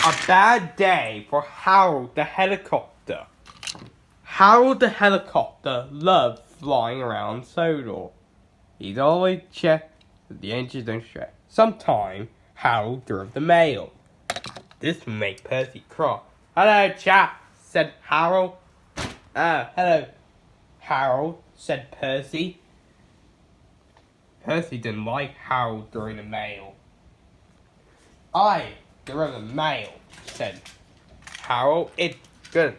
A bad day for Harold the helicopter. Harold the helicopter loved flying around Sodor. He'd always check that the engines don't stretch. Sometime, Harold drove the mail. This would make Percy cross. "Hello, chap," said Harold. Hello, Harold," said Percy. Percy didn't like Harold during the mail. "I drove the mail," said Harold. "It's good."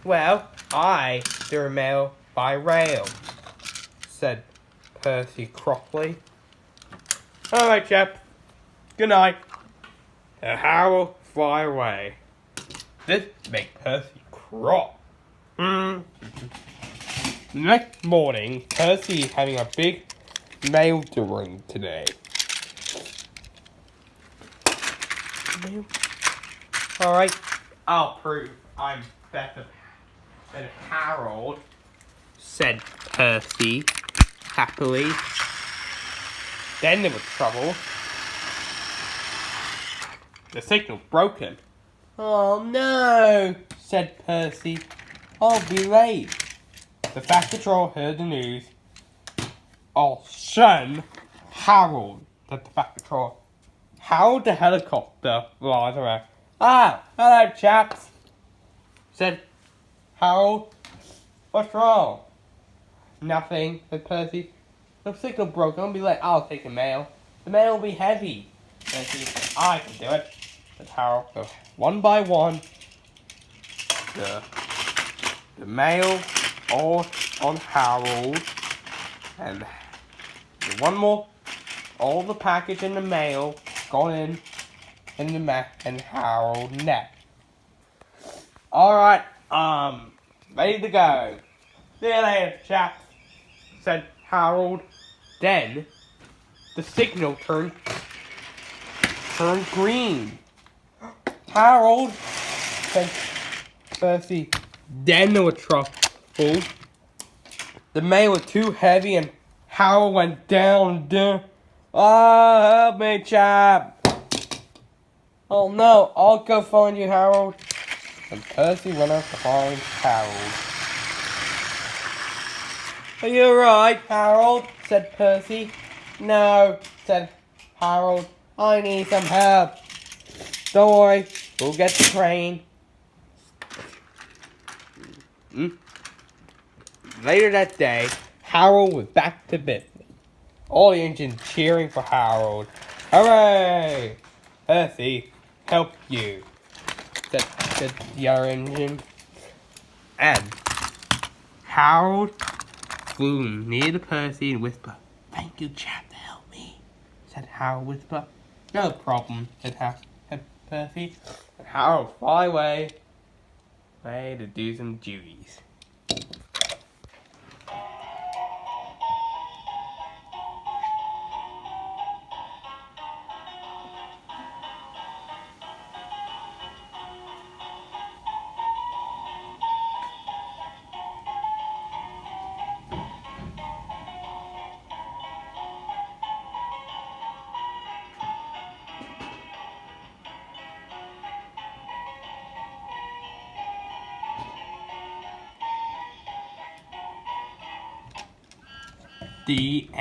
"Well, I do mail by rail," said Percy crossly. "Alright, chap. Good night." And Harold fly away. This made Percy cross. The next morning, Percy is having a big mail to run today. Alright, I'll prove I'm better than Harold, said Percy happily. Then there was trouble. The signal's broken. "Oh no," said Percy. "I'll be late." The Fast Patrol heard the news. "Oh, son, Harold," said the Fast Patrol. Harold the helicopter flies around. "Ah, hello, chaps," said Harold. "What's wrong?" "Nothing," said Percy. "The signal broke. I'll be late." "I'll take the mail. The mail will be heavy." Percy, "I can do it," said Harold. So one by one, the mail all on Harold, and one more, all the package in the mail gone in the and Harold net. "Alright, ready to go. See you later, chaps," said Harold. Then the signal turned green. "Harold," said Percy. Then there was trouble. The mail was too heavy and Harold went down. "Ah, help me, chap." "Oh no, I'll go find you, Harold." And Percy went out to find Harold. "Are you alright, Harold?" said Percy. "No," said Harold. "I need some help." "Don't worry, we'll get the train." Later that day, Harold was back to business. All the engines cheering for Harold. "Hooray! Percy, help you," said the other engine. And Harold flew near to Percy and whispered, "Thank you, chap, to help me," said Harold whisper. "No problem," said Percy. And Harold fly away to do some duties. The end.